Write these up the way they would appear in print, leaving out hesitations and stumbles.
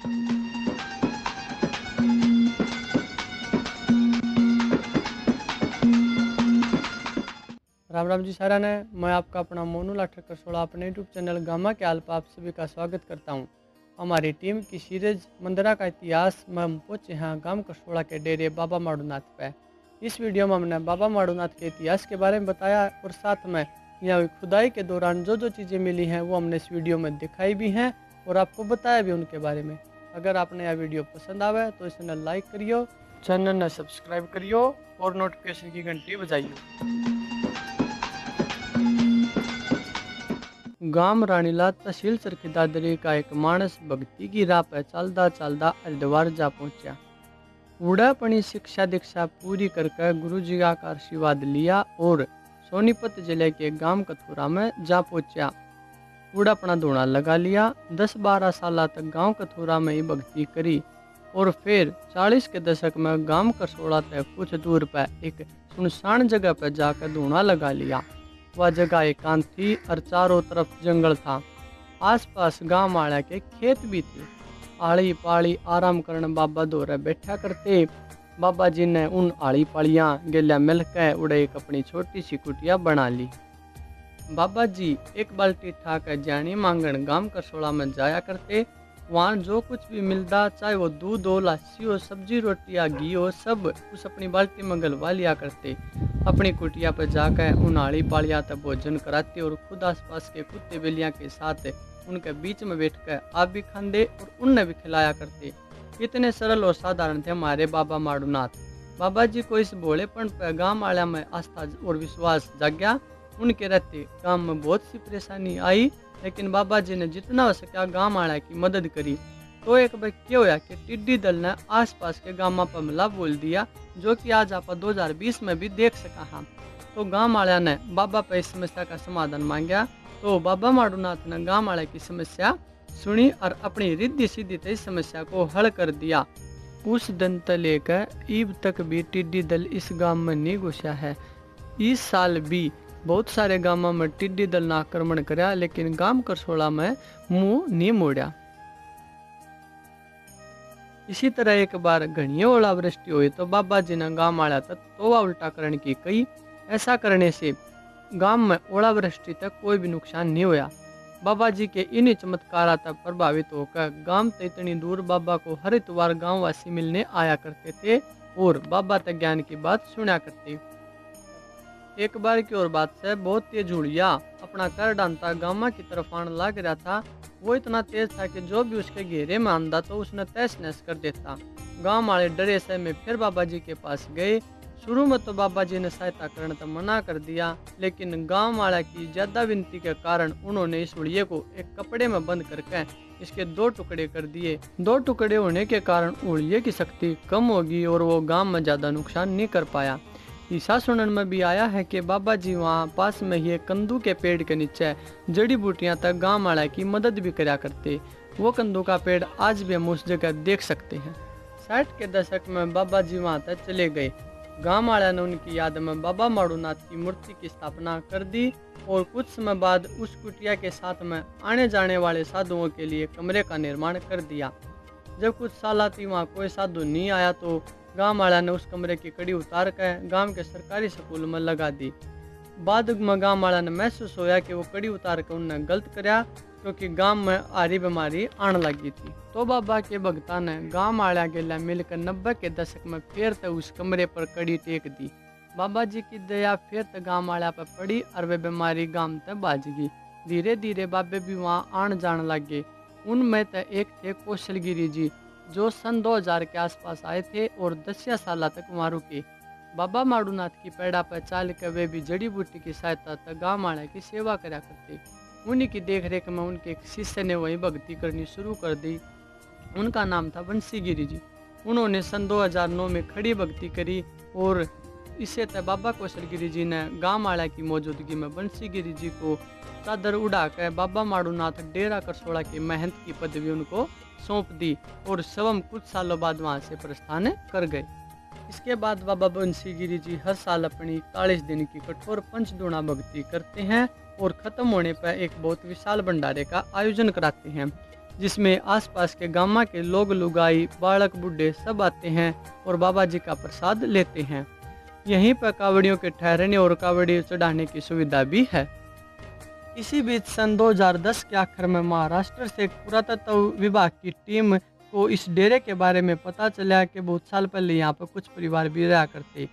राम राम जी सारा ने मैं आपका अपना मोनू लाठर करसोड़ा अपने यूट्यूब चैनल गामा के आल पर आप सभी का स्वागत करता हूं। हमारी टीम की सीरीज मंदिरा का इतिहास में हम पहुंचे हैं गांव करसोड़ा के डेरे बाबा माड़ूनाथ पे। इस वीडियो में हमने बाबा माड़ूनाथ के इतिहास के बारे में बताया और साथ में यहाँ खुदाई के दौरान जो जो चीज़ें मिली हैं वो हमने इस वीडियो में दिखाई भी हैं और आपको बताया भी उनके बारे में। अगर आपने यह वीडियो पसंद आवे तो इसे लाइक करियो, चैनल ने सब्सक्राइब करियो और नोटिफिकेशन की घंटी बजाइयो। गांव रानीला तहसील सरखी दादरी का एक मानस भक्ति की राह पर चलदा चलदा हरिद्वार जा पहुंचा। उड़ापनी शिक्षा दीक्षा पूरी करके गुरु जी का आशीर्वाद लिया और सोनीपत जिले के गांव कथुरा में जा पहुंचा। उड़ापना धोना लगा लिया। 10-12 साल तक गांव कथुरा में ही भक्ति करी और फिर 40 के दशक में गांव करसोड़ा तक कुछ दूर पर एक सुनसान जगह पर जाकर धोना लगा लिया। वह जगह एकांत थी और चारों तरफ जंगल था। आसपास गांव वाले के खेत भी थे। आड़ी पाड़ी आराम करने बाबा दौरे बैठा करते। बाबा जी ने उन आड़ी पाड़ियाँ गेल्या मिलकर उड़े एक अपनी छोटी सी कुटिया बना ली। बाबा जी एक बाल्टी ठाकर जानी मांगण गांव करसोड़ा में जाया करते। वहाँ जो कुछ भी मिलता, चाहे वो दूध हो, लस्सी हो, सब्जी रोटी या घी हो, सब उस अपनी बाल्टी में गलवा लिया करते। अपनी कुटिया पर जाकर उन आड़ी पाड़िया तक भोजन कराते और खुद आसपास के कुत्ते बिल्लियाँ के साथ उनके बीच में बैठकर आप भी खाते और उन्हें भी खिलाया करते। इतने सरल और साधारण थे हमारे बाबा माड़ूनाथ। बाबा जी को इस भोलेपन पर गाँव वाले में आस्था और विश्वास जाग्या। उनके रहते गाँव में बहुत सी परेशानी आई, लेकिन बाबा जी ने जितना हो सका गाँव वाले की मदद करी। तो एक बार क्या हुआ कि टिड्डी दल ने आसपास के गाँव पर हमला बोल दिया, जो कि आज आप 2020 में भी देख सका हम। तो गाँव वाले ने बाबा पर इस समस्या का समाधान मांगा। तो बाबा माड़ूनाथ ने गाँव वाले की समस्या सुनी और अपनी रिद्धि सिद्धि से इस समस्या को हल कर दिया। उस दिन से लेकर ईब तक भी टिड्डी दल इस गांव में नहीं घुसा है। इस साल भी बहुत सारे गांवों में टिड्डी दल ने आक्रमण कराया, लेकिन गांव करसोड़ा में मुंह नहीं मोड़ा। इसी तरह एक बार घनी ओलावृष्टि हुई तो बाबा जी ने गांव वाला तक तोवा उल्टा करने की कही। ऐसा करने से गांव में ओलावृष्टि तक कोई भी नुकसान नहीं हुआ। बाबा जी के इन चमत्कारों तक प्रभावित होकर गांव से इतनी दूर बाबा को हर इतवार गांववासी मिलने आया करते थे और बाबा तक ज्ञान की बात सुना करते। एक बार की और बात से बहुत तेज हुड़िया अपना कर डांता गामा की तरफ आने लग रहा था। वो इतना तेज था कि जो भी उसके घेरे में आंदा तो उसने तहस नहस कर देता। गांव वाले डरे से में फिर बाबा जी के पास गए। शुरू में तो बाबा जी ने सहायता करने तो मना कर दिया, लेकिन गांव वाले की ज्यादा विनती के कारण उन्होंने इस हुड़िये को एक कपड़े में बंद करके इसके 2 टुकड़े कर दिए। 2 टुकड़े होने के कारण हुड़िये की शक्ति कम होगी और वो गांव में ज्यादा नुकसान नहीं कर पाया। ईसा सुनन में भी आया है कि बाबा जी वहाँ पास में ही कद्दू के पेड़ के नीचे जड़ी बूटियां तक गांव वाले की मदद भी करा करते। वो कद्दू का पेड़ आज भी हम उस जगह देख सकते हैं। 60 के दशक में बाबा जी वहाँ तक चले गए। गांव वाले ने उनकी याद में बाबा माड़ूनाथ की मूर्ति की स्थापना कर दी और कुछ समय बाद उस कुटिया के साथ में आने जाने वाले साधुओं के लिए कमरे का निर्माण कर दिया। जब कुछ साल वहाँ कोई साधु नहीं आया तो गांव वाला ने उस कमरे की कड़ी उतार कर गांव के सरकारी स्कूल में लगा दी। बाद में गांव वाला ने महसूस होया कि वो कड़ी उतार कर उन्होंने गलत कराया, क्योंकि गांव में आरी बीमारी आने लगी थी। तो बाबा के भक्ता ने गांव वाला गेला मिलकर 90 के दशक में फिर तो उस कमरे पर कड़ी टेक दी। बाबा जी की दया फिर तो गांव वाला पर पड़ी और वे बीमारी गांव तक बाज गई। धीरे धीरे बाबे भी वहाँ आन जाने लगे। उनमें तो एक थे कौशलगिरी जी, जो सन 2000 के आसपास आए थे और 10 साल तक वहाँ रुके। बाबा माड़ूनाथ की पैड़ा पर चाल कर वे भी जड़ी बूटी की सहायता तक गाँव वाले की सेवा करा करते। उन्हीं की देख रेख में उनके एक शिष्य ने वही भक्ति करनी शुरू कर दी। उनका नाम था बंसीगिरी जी। उन्होंने सन 2009 में खड़ी भक्ति करी और इससे तय बाबा कौशलगिरी जी ने गाँव वाले की मौजूदगी में बंसीगिरी जी को चादर उड़ाकर बाबा माड़ूनाथ डेरा करसोड़ा के महंत की पदवी उनको सौंप दी और स्वयं कुछ सालों बाद वहाँ से प्रस्थान कर गए। इसके बाद बाबा बंसीगिरी जी हर साल अपनी 41 दिन की कठोर पंचदुणा भक्ति करते हैं और खत्म होने पर एक बहुत विशाल भंडारे का आयोजन कराते हैं, जिसमें आसपास के गामा के लोग, लुगाई, बालक, बुढ़े सब आते हैं और बाबा जी का प्रसाद लेते हैं। यहीं पर कावड़ियों के ठहरने और कावड़ी चढ़ाने की सुविधा भी है। इसी बीच सन 2010 के आखिर में महाराष्ट्र से एक पुरातत्व विभाग की टीम को इस डेरे के बारे में पता चला कि बहुत साल पहले यहाँ पर कुछ परिवार भी रहा करते।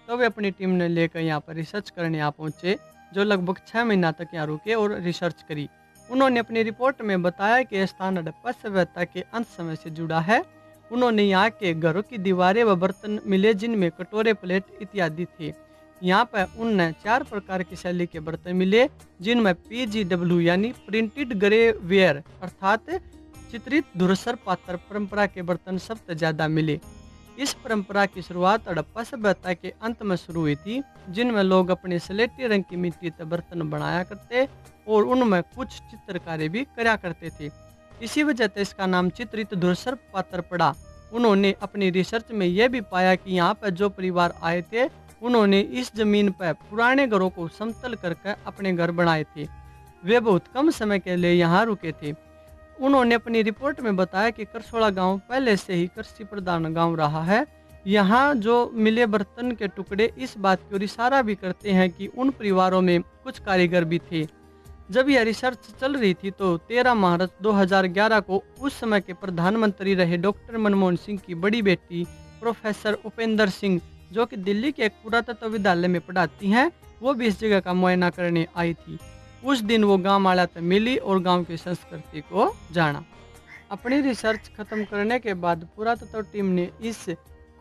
तो वे अपनी टीम ने लेकर यहाँ पर रिसर्च करने यहाँ पहुँचे, जो लगभग 6 महीना तक यहाँ रुके और रिसर्च करी। उन्होंने अपनी रिपोर्ट में बताया कि यह स्थान हड़प्पा सभ्यता के अंत समय से जुड़ा है। उन्होंने यहाँ के घरों की दीवारें व बर्तन मिले जिनमें कटोरे, प्लेट इत्यादि थे। यहाँ पर उन्हें 4 प्रकार की शैली के बर्तन मिले, जिनमें PGW यानी प्रिंटेड ग्रे वेयर अर्थात चित्रित धुरसर पात्र परंपरा के बर्तन सबसे ज्यादा मिले। इस परंपरा की शुरुआत हड़प्पा सभ्यता के अंत में शुरू हुई थी, जिनमें लोग अपने स्लेटी रंग की मिट्टी से बर्तन बनाया करते और उनमें कुछ चित्रकारी भी करा करते थे। इसी वजह से इसका नाम चित्रित धुरसर पात्र पड़ा। उन्होंने अपनी रिसर्च में यह भी पाया कि यहाँ पर जो परिवार आए थे, उन्होंने इस जमीन पर पुराने घरों को समतल करके अपने घर बनाए थे। वे बहुत कम समय के लिए यहाँ रुके थे। उन्होंने अपनी रिपोर्ट में बताया कि करसोड़ा गांव पहले से ही कृषि प्रधान गांव रहा है। यहाँ जो मिले बर्तन के टुकड़े इस बात की ओर इशारा भी करते हैं कि उन परिवारों में कुछ कारीगर भी थे। जब यह रिसर्च चल रही थी तो 13 मार्च 2011 को उस समय के प्रधानमंत्री रहे डॉक्टर मनमोहन सिंह की बड़ी बेटी प्रोफेसर उपेंद्र सिंह, जो कि दिल्ली के एक पुरातत्व विद्यालय में पढ़ाती हैं, वो भी इस जगह का मुआयना करने आई थी। उस दिन वो गांव वाला से मिली और गांव की संस्कृति को जाना। अपनी रिसर्च खत्म करने के बाद पुरातत्व टीम ने इस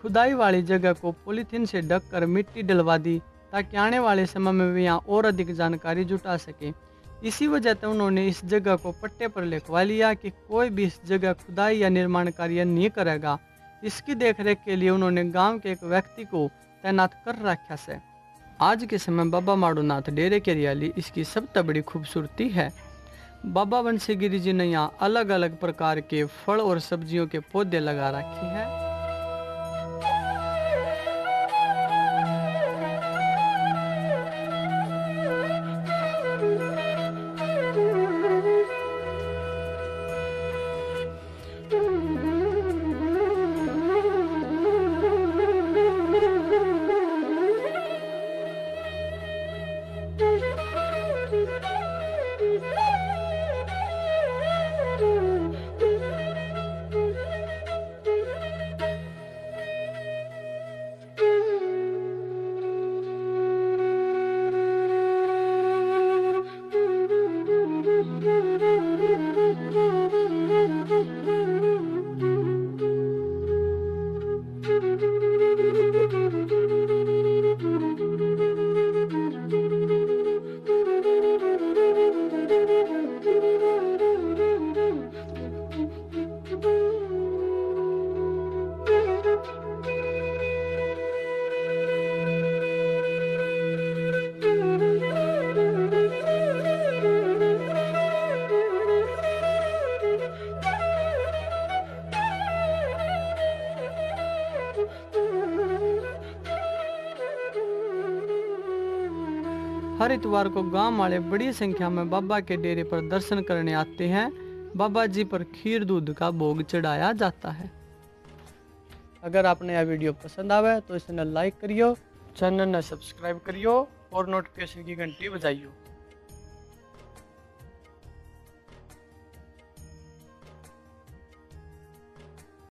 खुदाई वाली जगह को पॉलीथीन से ढककर मिट्टी डलवा दी, ताकि आने वाले समय में वे यहाँ और अधिक जानकारी जुटा सके। इसी वजह से उन्होंने इस जगह को पट्टे पर लिखवा लिया कि कोई भी इस जगह खुदाई या निर्माण कार्य नहीं करेगा। इसकी देखरेख के लिए उन्होंने गांव के एक व्यक्ति को तैनात कर रखा है। आज के समय बाबा माड़ोनाथ डेरे की हरियाली इसकी सबसे बड़ी खूबसूरती है। बाबा बंसीगिरी जी ने यहाँ अलग अलग प्रकार के फल और सब्जियों के पौधे लगा रखे हैं। हर इतवार को गांव वाले बड़ी संख्या में बाबा के डेरे पर दर्शन करने आते हैं। बाबा जी पर खीर दूध का भोग चढ़ाया जाता है। अगर आपने यह वीडियो पसंद आवे तो इसे लाइक करियो, चैनल ने सब्सक्राइब करियो और नोटिफिकेशन की घंटी बजाइयो।